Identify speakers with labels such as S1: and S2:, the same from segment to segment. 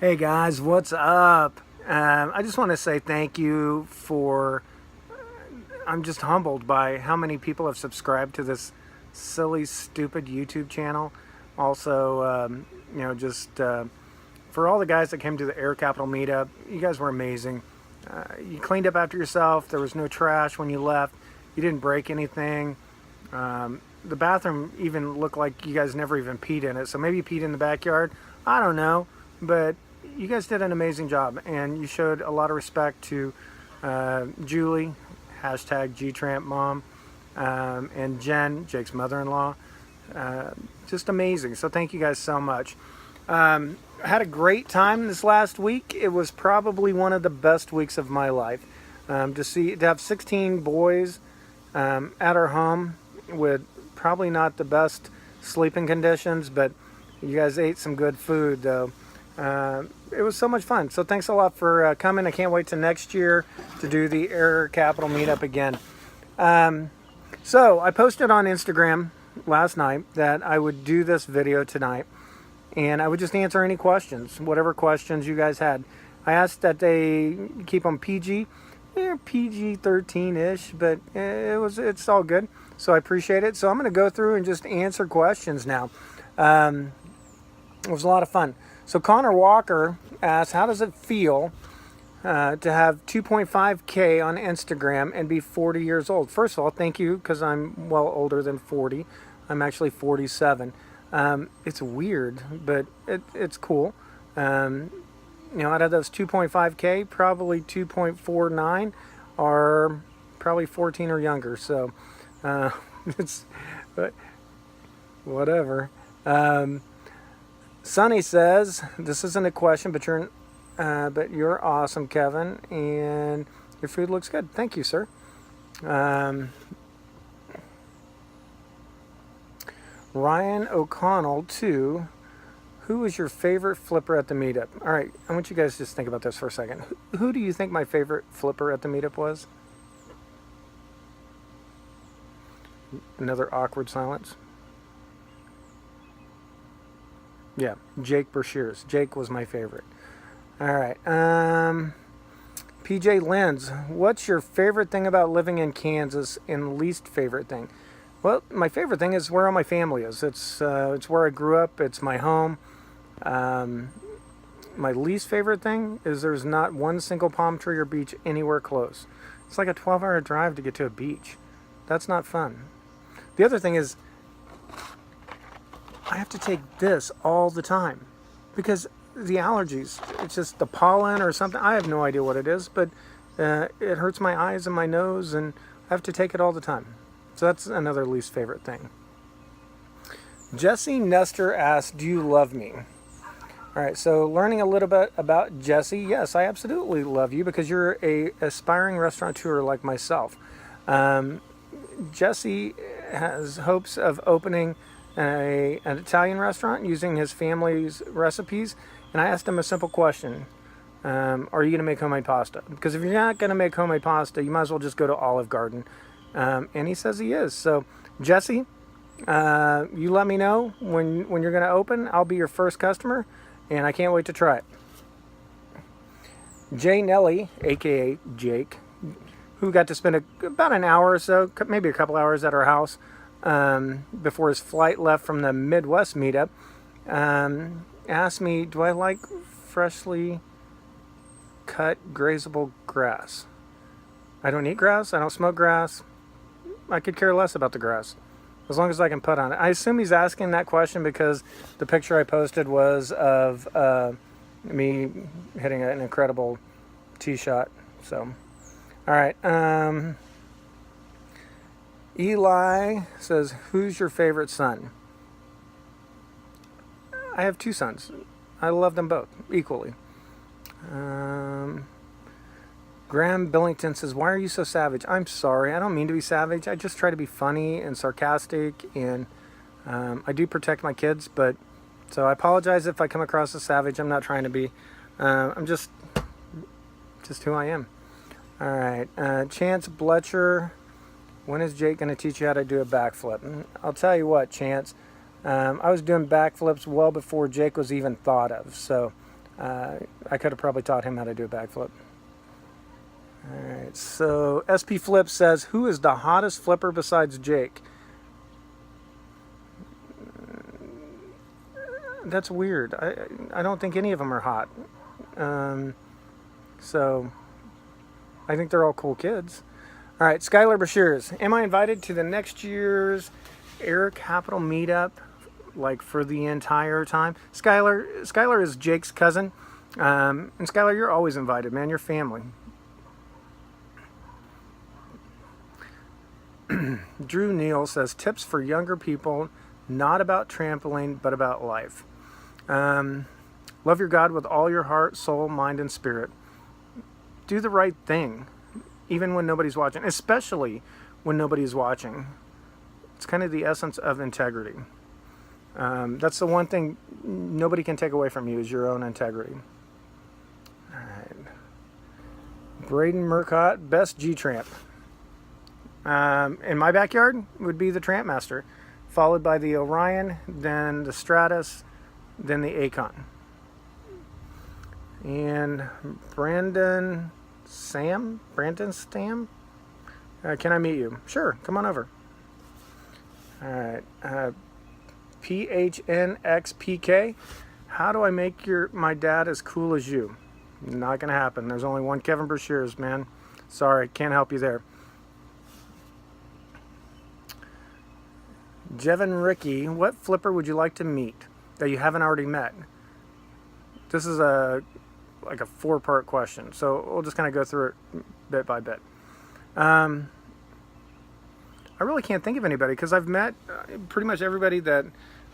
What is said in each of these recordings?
S1: Hey guys, what's up? I just want to say thank you for. I'm just humbled by how many people have subscribed to this silly, stupid YouTube channel. Also, just for all the guys that came to the Air Capital meetup, you guys were amazing. You cleaned up after yourself. There was no trash when you left. You didn't break anything. The bathroom even looked like you guys never even peed in it. So maybe you peed in the backyard. I don't know. But you guys did an amazing job. And you showed a lot of respect to Julie, hashtag Gtrampmom, and Jen, Jake's mother-in-law. Just amazing. So thank you guys so much. I had a great time this last week. It was probably one of the best weeks of my life. To have 16 boys at our home with probably not the best sleeping conditions, but you guys ate some good food though. It was so much fun. So thanks a lot for coming. I can't wait to next year to do the Air Capital meetup again. So I posted on Instagram last night that I would do this video tonight, and I would just answer any questions, whatever questions you guys had. I asked that they keep them PG, PG-13-ish, but it's all good. So I appreciate it. So I'm going to go through and just answer questions now. It was a lot of fun. So Connor Walker asked, how does it feel to have 2.5K on Instagram and be 40 years old? First of all, thank you, because I'm well older than 40. I'm actually 47. It's weird, but it's cool. Out of those 2.5K, probably 2.49 are probably 14 or younger. So but whatever. Sonny says, this isn't a question, but you're awesome, Kevin, and your food looks good. Thank you, sir. Ryan O'Connell, too. Who was your favorite flipper at the meetup? All right, I want you guys to just think about this for a second. Who do you think my favorite flipper at the meetup was? Another awkward silence. Yeah, Jake Brashears. Jake was my favorite. All right. PJ Lenz, what's your favorite thing about living in Kansas and least favorite thing? Well, my favorite thing is where all my family is. It's where I grew up. It's my home. My least favorite thing is there's not one single palm tree or beach anywhere close. It's like a 12-hour drive to get to a beach. That's not fun. The other thing is I have to take this all the time because the allergies, it's just the pollen or something. I have no idea what it is, but it hurts my eyes and my nose, and I have to take it all the time. So that's another least favorite thing. Jesse Nestor asks, do you love me? All right, so learning a little bit about Jesse. Yes, I absolutely love you because you're a aspiring restaurateur like myself. Jesse has hopes of opening an Italian restaurant using his family's recipes, and I asked him a simple question. Are you going to make homemade pasta? Because if you're not going to make homemade pasta, you might as well just go to Olive Garden. And he says he is. So, Jesse, you let me know when you're going to open. I'll be your first customer, and I can't wait to try it. Jay Nelly, a.k.a. Jake, who got to spend about an hour or so, maybe a couple hours at our house before his flight left from the Midwest meetup, asked me, do I like freshly cut grazable grass? I don't eat grass. I don't smoke grass. I could care less about the grass as long as I can put on it. I assume he's asking that question because the picture I posted was of me hitting an incredible tee shot. So, all right. Eli says, who's your favorite son? I have two sons. I love them both equally. Graham Billington says, why are you so savage? I'm sorry. I don't mean to be savage. I just try to be funny and sarcastic, and I do protect my kids, but so I apologize if I come across as savage. I'm not trying to be. I'm just who I am. All right. Chance Bletcher, when is Jake going to teach you how to do a backflip? I'll tell you what, Chance. I was doing backflips well before Jake was even thought of. So I could have probably taught him how to do a backflip. Alright, so SP Flip says, who is the hottest flipper besides Jake? That's weird. I don't think any of them are hot. So I think they're all cool kids. Alright, Skylar Bashirs. Am I invited to the next year's Air Capital meetup, like for the entire time? Skylar is Jake's cousin. And Skylar, you're always invited, man. You're family. Drew Neal says, tips for younger people, not about trampoline, but about life. Love your God with all your heart, soul, mind, and spirit. Do the right thing, even when nobody's watching, especially when nobody's watching. It's kind of the essence of integrity. That's the one thing nobody can take away from you, is your own integrity. All right. Braden Murcott, best G-Tramp. In my backyard would be the Trampmaster, followed by the Orion, then the Stratus, then the Acon. And Brandon Stam? Can I meet you? Sure, come on over. Alright, PHNXPK. How do I make my dad as cool as you? Not gonna happen. There's only one Kevin Brashears, man. Sorry, can't help you there. Jevin Ricky, what flipper would you like to meet that you haven't already met? This is like a 4-part question, so we'll just kind of go through it bit by bit. I really can't think of anybody, because I've met pretty much everybody that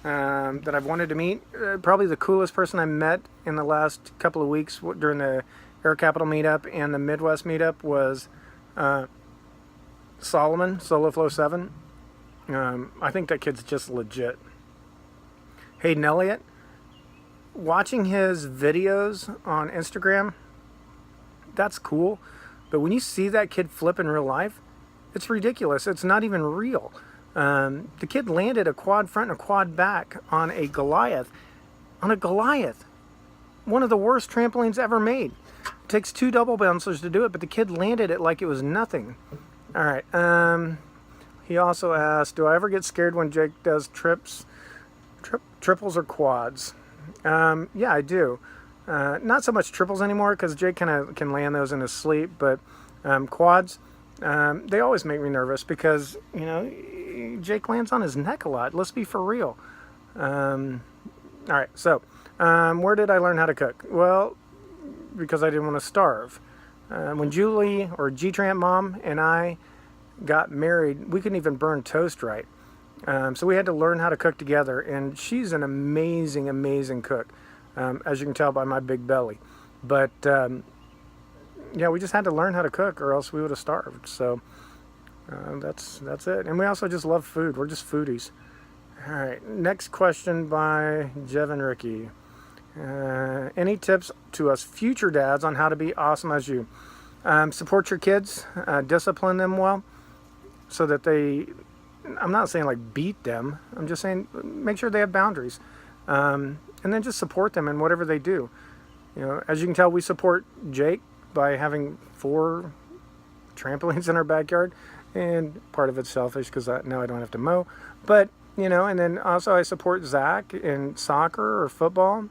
S1: I've wanted to meet. Probably the coolest person I met in the last couple of weeks during the Air Capital meetup and the Midwest meetup was Solomon, SoloFlow 7. I think that kid's just legit. Hayden Elliott, watching his videos on Instagram, that's cool. But when you see that kid flip in real life, it's ridiculous. It's not even real. The kid landed a quad front and a quad back on a Goliath. On a Goliath. One of the worst trampolines ever made. It takes 2 double bouncers to do it, but the kid landed it like it was nothing. All right. He also asked, do I ever get scared when Jake does triples or quads? Yeah, I do. Not so much triples anymore, because Jake can land those in his sleep, but quads, they always make me nervous because, you know, Jake lands on his neck a lot. Let's be for real. All right, so where did I learn how to cook? Well, because I didn't want to starve. When Julie, or Gtramp Mom, and I got married, we couldn't even burn toast right. So we had to learn how to cook together, and she's an amazing, amazing cook, as you can tell by my big belly. But yeah, we just had to learn how to cook, or else we would have starved. So that's it. And we also just love food. We're just foodies. All right, next question by Jevin Ricky. Any tips to us future dads on how to be awesome as you? Support your kids, discipline them well, so that I'm not saying like beat them, I'm just saying make sure they have boundaries, and then just support them in whatever they do. You know, as you can tell, we support Jake by having 4 trampolines in our backyard, and part of it's selfish because now I don't have to mow, but you know, and then also I support Zach in soccer or football,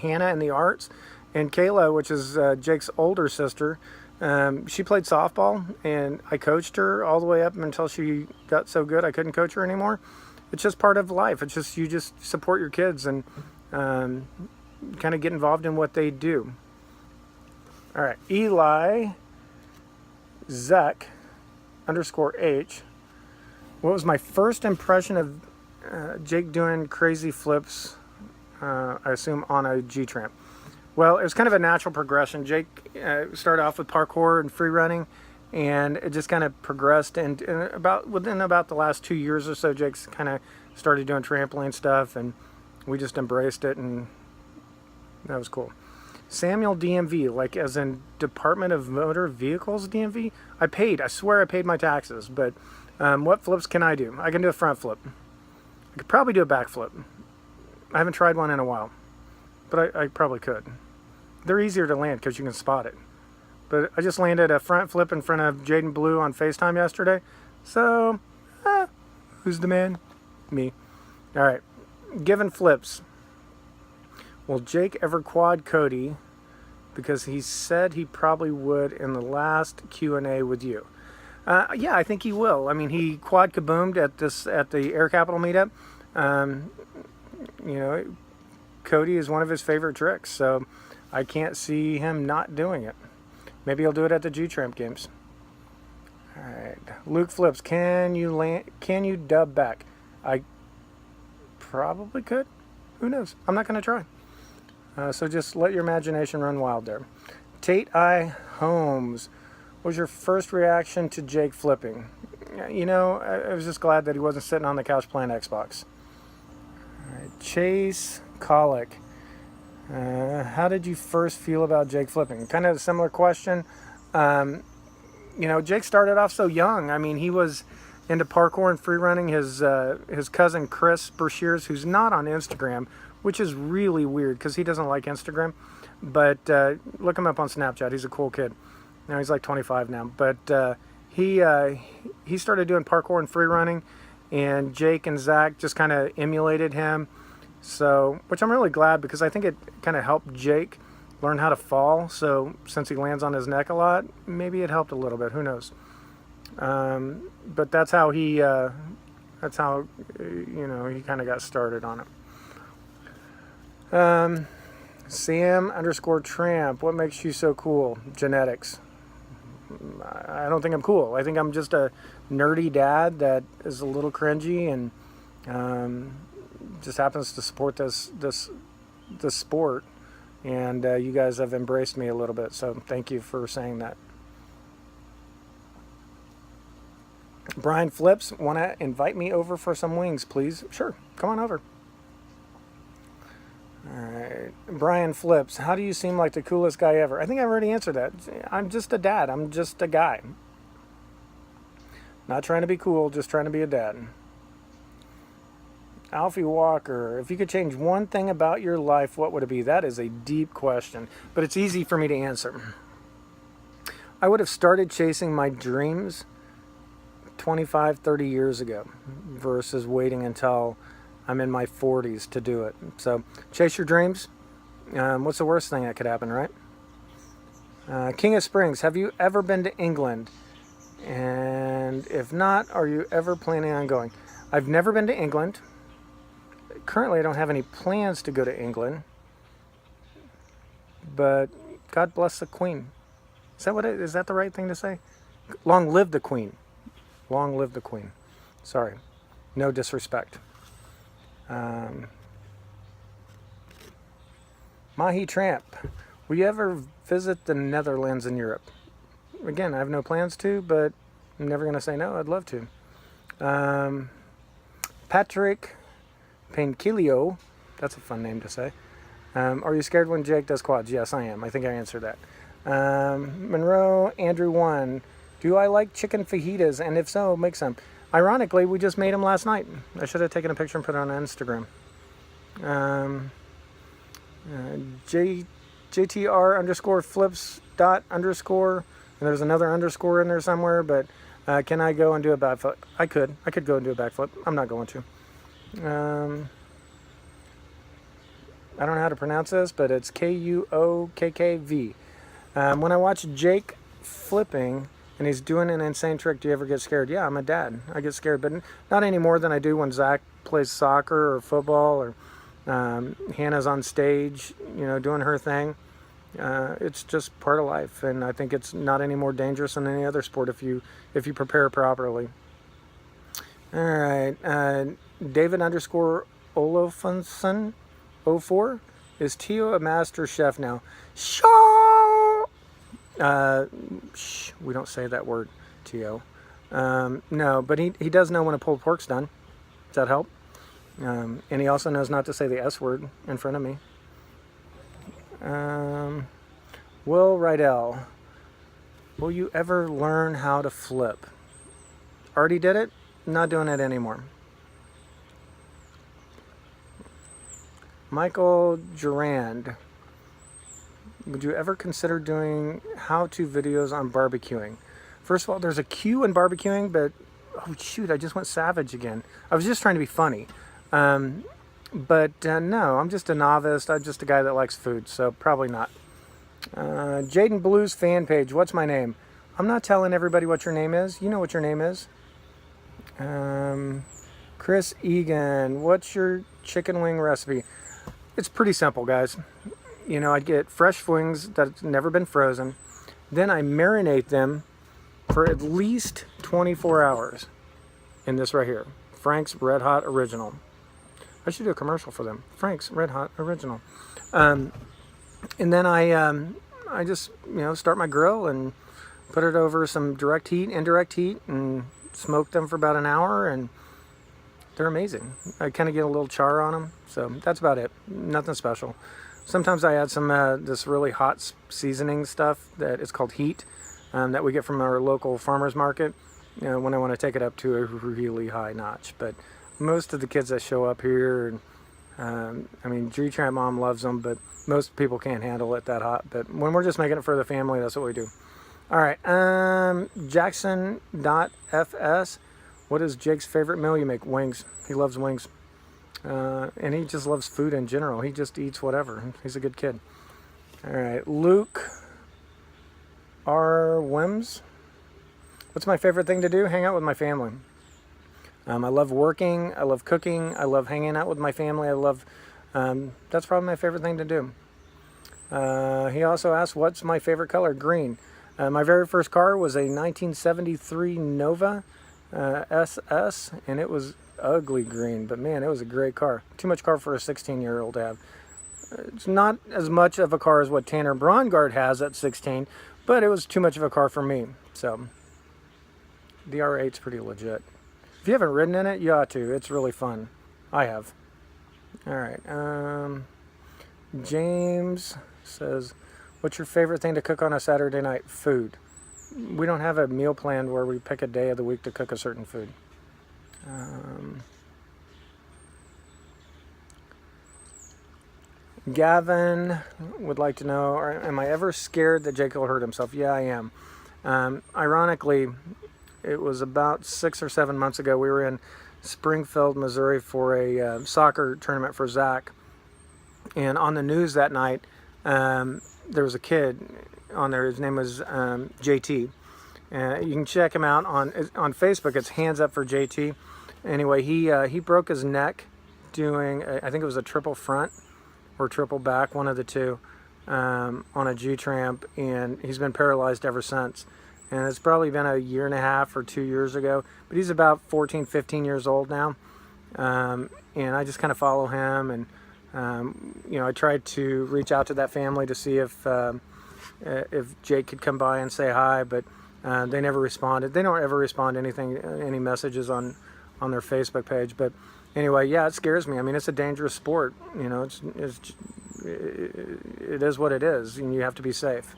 S1: Hannah in the arts, and Kayla, which is Jake's older sister. She played softball, and I coached her all the way up until she got so good I couldn't coach her anymore. It's just part of life. It's just, you just support your kids and kind of get involved in what they do. All right, Eli Zek _H. What was my first impression of Jake doing crazy flips, I assume on a Gtramp? Well, it was kind of a natural progression. Jake started off with parkour and free running, and it just kind of progressed. And within about the last 2 years or so, Jake's kind of started doing trampoline stuff, and we just embraced it, and that was cool. Samuel DMV, like as in Department of Motor Vehicles DMV. I swear I paid my taxes, but what flips can I do? I can do a front flip. I could probably do a back flip. I haven't tried one in a while, but I probably could. they're easier to land because you can spot it. But I just landed a front flip in front of Jaden Blue on FaceTime yesterday. So, who's the man? Me. All right. Given flips. Will Jake ever quad Cody? Because he said he probably would in the last Q&A with you. Yeah, I think he will. I mean, he quad kaboomed at the Air Capital meetup. You know, Cody is one of his favorite tricks, so I can't see him not doing it. Maybe he'll do it at the Gtramp games. All right, Luke flips. Can you dub back? I probably could. Who knows? I'm not going to try. So just let your imagination run wild there. Tate I. Holmes. What was your first reaction to Jake flipping? You know, I was just glad that he wasn't sitting on the couch playing Xbox. All right, Chase Colic. How did you first feel about Jake flipping? Kind of a similar question. You know, Jake started off so young. I mean, he was into parkour and free running. His cousin Chris Bershears, who's not on Instagram, which is really weird because he doesn't like Instagram. But look him up on Snapchat. He's a cool kid. Now he's like 25 now. But he started doing parkour and free running, and Jake and Zach just kind of emulated him. So, which I'm really glad, because I think it kind of helped Jake learn how to fall. So since he lands on his neck a lot, maybe it helped a little bit. Who knows? But that's how he, you know, he kind of got started on it. Sam_Tramp. What makes you so cool? Genetics. I don't think I'm cool. I think I'm just a nerdy dad that is a little cringy and just happens to support this sport, and you guys have embraced me a little bit, so thank you for saying that. Brian flips. Want to invite me over for some wings, please? Sure, come on over. All right, Brian flips. How do you seem like the coolest guy ever? I think I've already answered that. I'm just a dad. I'm just a guy. Not trying to be cool, just trying to be a dad. Alfie Walker, if you could change one thing about your life, what would it be? That is a deep question, but it's easy for me to answer. I would have started chasing my dreams 25, 30 years ago versus waiting until I'm in my 40s to do it. So chase your dreams. What's the worst thing that could happen, right? King of Springs, have you ever been to England? And if not, are you ever planning on going? I've never been to England. Currently, I don't have any plans to go to England. But God bless the Queen. Is that the right thing to say? Long live the Queen. Long live the Queen. Sorry. No disrespect. Mahi Tramp. Will you ever visit the Netherlands in Europe? Again, I have no plans to, but I'm never going to say no. I'd love to. Patrick Pankilio. That's a fun name to say. Are you scared when Jake does quads? Yes, I am. I think I answered that. Monroe Andrew 1. Do I like chicken fajitas? And if so, make some. Ironically, we just made them last night. I should have taken a picture and put it on Instagram. JTR_flips._ and there's another underscore in there somewhere, but can I go and do a backflip? I could go and do a backflip. I'm not going to. I don't know how to pronounce this, but it's Kuokkv. When I watch Jake flipping and he's doing an insane trick, do you ever get scared? Yeah, I'm a dad. I get scared, but not any more than I do when Zach plays soccer or football, or Hannah's on stage, you know, doing her thing. It's just part of life, and I think it's not any more dangerous than any other sport if you prepare properly. All right, David_Olofsson 04. Is Tio a master chef now? We don't say that word, Tio. No, but he does know when a pulled pork's done. Does that help? And he also knows not to say the S word in front of me. Will Rydell, will you ever learn how to flip? Already did it? Not doing it anymore. Michael Durand, Would you ever consider doing how-to videos on barbecuing? First of all, there's a Q in barbecuing, but oh shoot, I just went savage again. I was just trying to be funny. But no, I'm just a novice. I'm just a guy that likes food, so probably not. Jaden Blues fan page. What's my name? I'm not telling everybody what your name is. You know what your name is. Chris Egan. What's your chicken wing recipe? It's pretty simple, guys. You know, I'd get fresh wings that's never been frozen. Then I marinate them for at least 24 hours in this right here. Frank's Red Hot Original. I should do a commercial for them. Frank's Red Hot Original. And then I just, you know, start my grill and put it over some direct heat, indirect heat, and smoke them for about an hour, and they're amazing. I kind of get a little char on them, so that's about it. Nothing special. Sometimes I add some this really hot seasoning stuff that is called heat that we get from our local farmer's market, you know, when I want to take it up to a really high notch. But most of the kids that show up here, and I mean, Gtramp mom loves them, but most people can't handle it that hot. But when we're just making it for the family, that's what we do. All right, Jackson.fs. What is Jake's favorite meal you make? Wings. He loves wings. And he just loves food in general. He just eats whatever. He's a good kid. All right, Luke R. Wims. What's my favorite thing to do? Hang out with my family. I love working. I love cooking. I love hanging out with my family. I love, that's probably my favorite thing to do. He also asked, what's my favorite color? Green. My very first car was a 1973 Nova SS, and it was ugly green, but man, it was a great car. Too much car for a 16-year-old to have. It's not as much of a car as what Tanner Braungard has at 16, but it was too much of a car for me. So the R8's pretty legit. If you haven't ridden in it, you ought to. It's really fun. I have. All right. James says, what's your favorite thing to cook on a Saturday night? Food. We don't have a meal plan where we pick a day of the week to cook a certain food. Gavin would like to know, am I ever scared that Jake will hurt himself? Yeah, I am. Ironically, it was about 6 or 7 months ago. We were in Springfield, Missouri for a soccer tournament for Zach. And on the news that night, there was a kid on there. His name was JT. You can check him out on Facebook. It's Hands Up for JT. Anyway, he broke his neck doing, I think it was a triple front or triple back, one of the two, on a Gtramp, and he's been paralyzed ever since. And it's probably been a year and a half or 2 years ago, but he's about 14, 15 years old now. And I just kind of follow him, and you know, I tried to reach out to that family to see if Jake could come by and say hi, but they never responded. They don't ever respond to anything, any messages on their Facebook page. But anyway, yeah, it scares me. I mean, it's a dangerous sport. You know, it is what it is, and you have to be safe.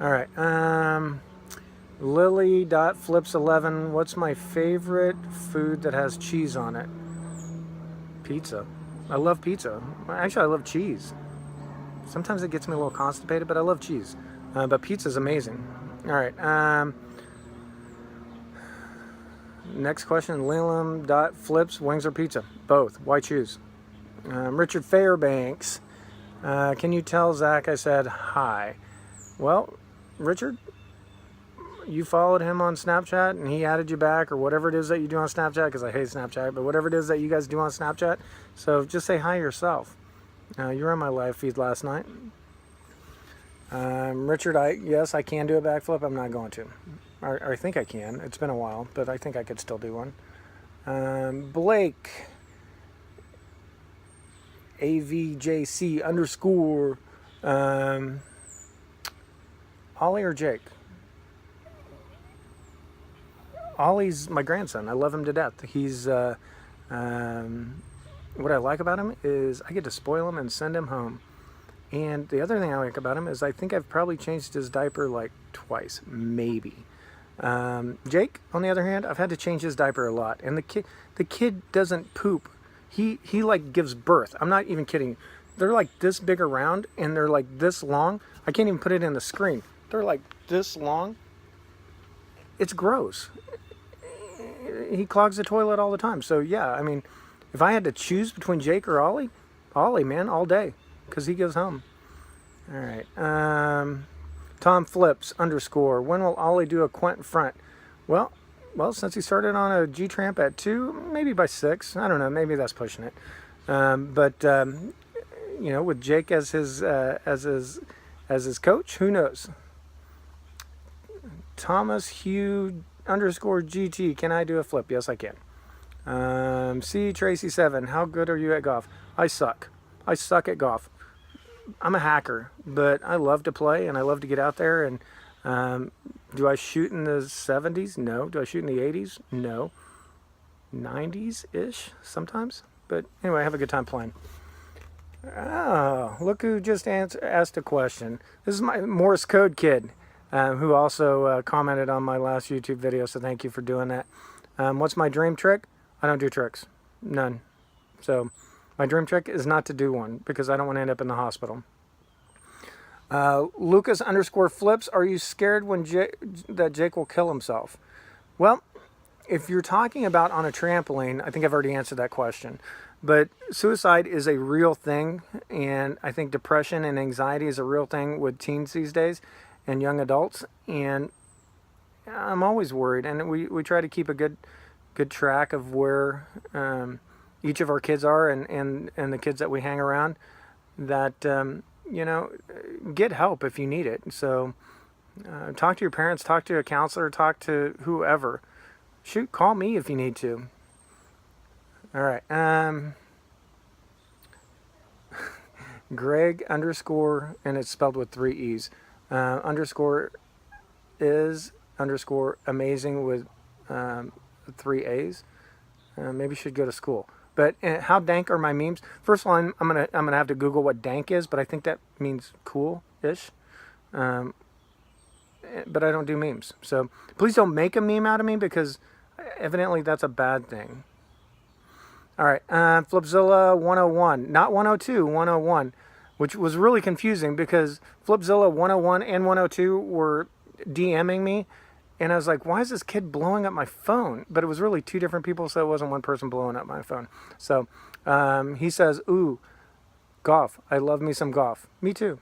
S1: All right. Lily.flips11. What's my favorite food that has cheese on it? Pizza. I love pizza. Actually, I love cheese. Sometimes it gets me a little constipated, but I love cheese. But pizza's amazing. All right. Next question. Lilam.flips. Wings or pizza? Both. Why choose? Richard Fairbanks. Can you tell Zach I said hi? Well, Richard, you followed him on Snapchat and he added you back, or whatever it is that you do on Snapchat, because I hate Snapchat, but whatever it is that you guys do on Snapchat. So just say hi yourself. You were on my live feed last night. Richard, yes, I can do a backflip. I'm not going to. I think I can. It's been a while, but I think I could still do one. Blake, AVJC _ Ollie or Jake? Ollie's my grandson. I love him to death. He's, what I like about him is I get to spoil him and send him home. And the other thing I like about him is I think I've probably changed his diaper like twice, maybe. Jake, on the other hand, I've had to change his diaper a lot. And the kid doesn't poop. He like gives birth. I'm not even kidding. They're like this big around, and they're like this long. I can't even put it in the screen. They're like this long. It's gross. He clogs the toilet all the time. So yeah, I mean, if I had to choose between Jake or Ollie, Ollie, man, all day, because he goes home. All right. Tom Flips _. When will Ollie do a Quentin front? Well, since he started on a Gtramp at 2, maybe by 6. I don't know. Maybe that's pushing it. You know, with Jake as his coach, who knows? Thomas Hugh _GT. Can I do a flip? Yes, I can. C Tracy 7. How good are you at golf? I suck. I suck at golf. I'm a hacker, but I love to play and I love to get out there. And do I shoot in the 70s? No. Do I shoot in the 80s? No. 90s-ish sometimes. But anyway, I have a good time playing. Oh, look who just asked a question. This is my Morse code kid, who also commented on my last YouTube video, so thank you for doing that. What's my dream trick? I don't do tricks. None. So my dream trick is not to do one, because I don't want to end up in the hospital. Lucas _flips. Are you scared when that Jake will kill himself? Well, if you're talking about on a trampoline, I think I've already answered that question. But suicide is a real thing, and I think depression and anxiety is a real thing with teens these days and young adults. And I'm always worried, and we try to keep a good track of where each of our kids are and the kids that we hang around. That you know, get help if you need it. So talk to your parents, talk to a counselor, talk to whoever. Shoot, call me if you need to. All right. Greg _, and it's spelled with 3 E's. _ is _ amazing with 3 A's. Maybe should go to school. But how dank are my memes? First of all, I'm gonna have to Google what dank is, but I think that means cool-ish. But I don't do memes. So please don't make a meme out of me, because evidently that's a bad thing. All right, Flipzilla 101, not 102, 101, which was really confusing because Flipzilla 101 and 102 were DMing me, and I was like, why is this kid blowing up my phone? But it was really 2 different people, so it wasn't one person blowing up my phone. So he says, ooh, golf. I love me some golf. Me too.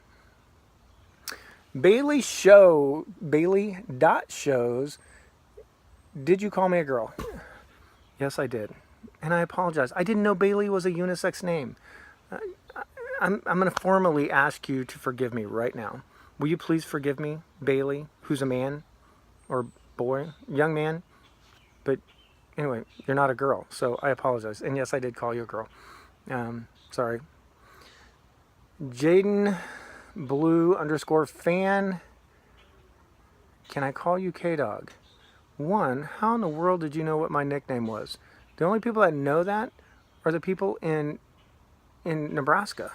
S1: Bailey.shows, did you call me a girl? Yes, I did. And I apologize. I didn't know Bailey was a unisex name. I'm going to formally ask you to forgive me right now. Will you please forgive me, Bailey, who's a man or boy, young man? But anyway, you're not a girl, so I apologize. And yes, I did call you a girl. Sorry. Jaden Blue _ fan. Can I call you K-Dog? 1, how in the world did you know what my nickname was? The only people that know that are the people in Nebraska.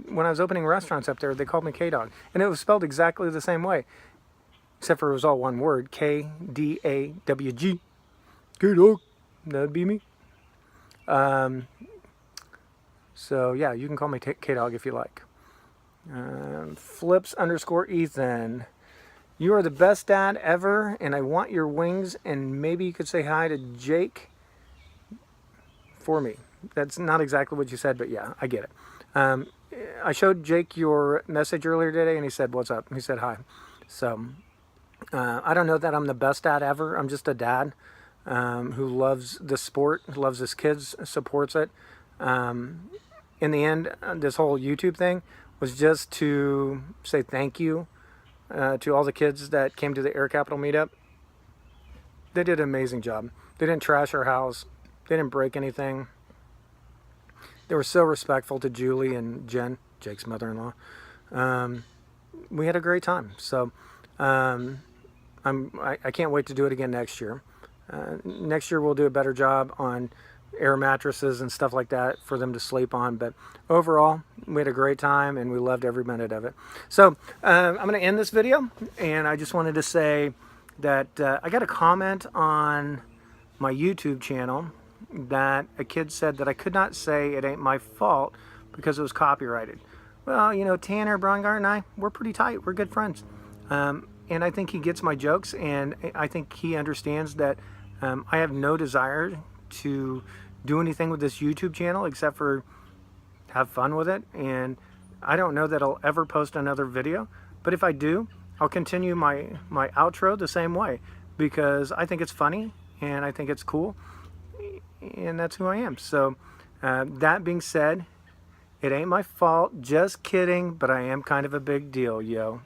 S1: When I was opening restaurants up there, they called me K-Dog. And it was spelled exactly the same way, except for it was all one word, K-D-A-W-G. K-Dog. That'd be me. So, yeah, you can call me K-Dog if you like. Flips _ Ethan. You are the best dad ever, and I want your wings, and maybe you could say hi to Jake for me. That's not exactly what you said, but yeah, I get it. I showed Jake your message earlier today, and he said, what's up? He said hi. So I don't know that I'm the best dad ever. I'm just a dad who loves the sport, loves his kids, supports it. In the end, this whole YouTube thing was just to say thank you to all the kids that came to the Air Capital meetup. They did an amazing job. They didn't trash our house. They didn't break anything. They were so respectful to Julie and Jen, Jake's mother-in-law. We had a great time. So I can't wait to do it again next year. Next year we'll do a better job on air mattresses and stuff like that for them to sleep on. But overall, we had a great time and we loved every minute of it. So I'm going to end this video, and I just wanted to say that I got a comment on my YouTube channel that a kid said that I could not say it ain't my fault because it was copyrighted. Well, you know, Tanner Brongart and I, we're pretty tight. We're good friends. And I think he gets my jokes, and I think he understands that I have no desire to do anything with this YouTube channel except for have fun with it. And I don't know that I'll ever post another video, but if I do, I'll continue my outro the same way, because I think it's funny and I think it's cool, and that's who I am. So that being said, it ain't my fault, just kidding, but I am kind of a big deal, yo.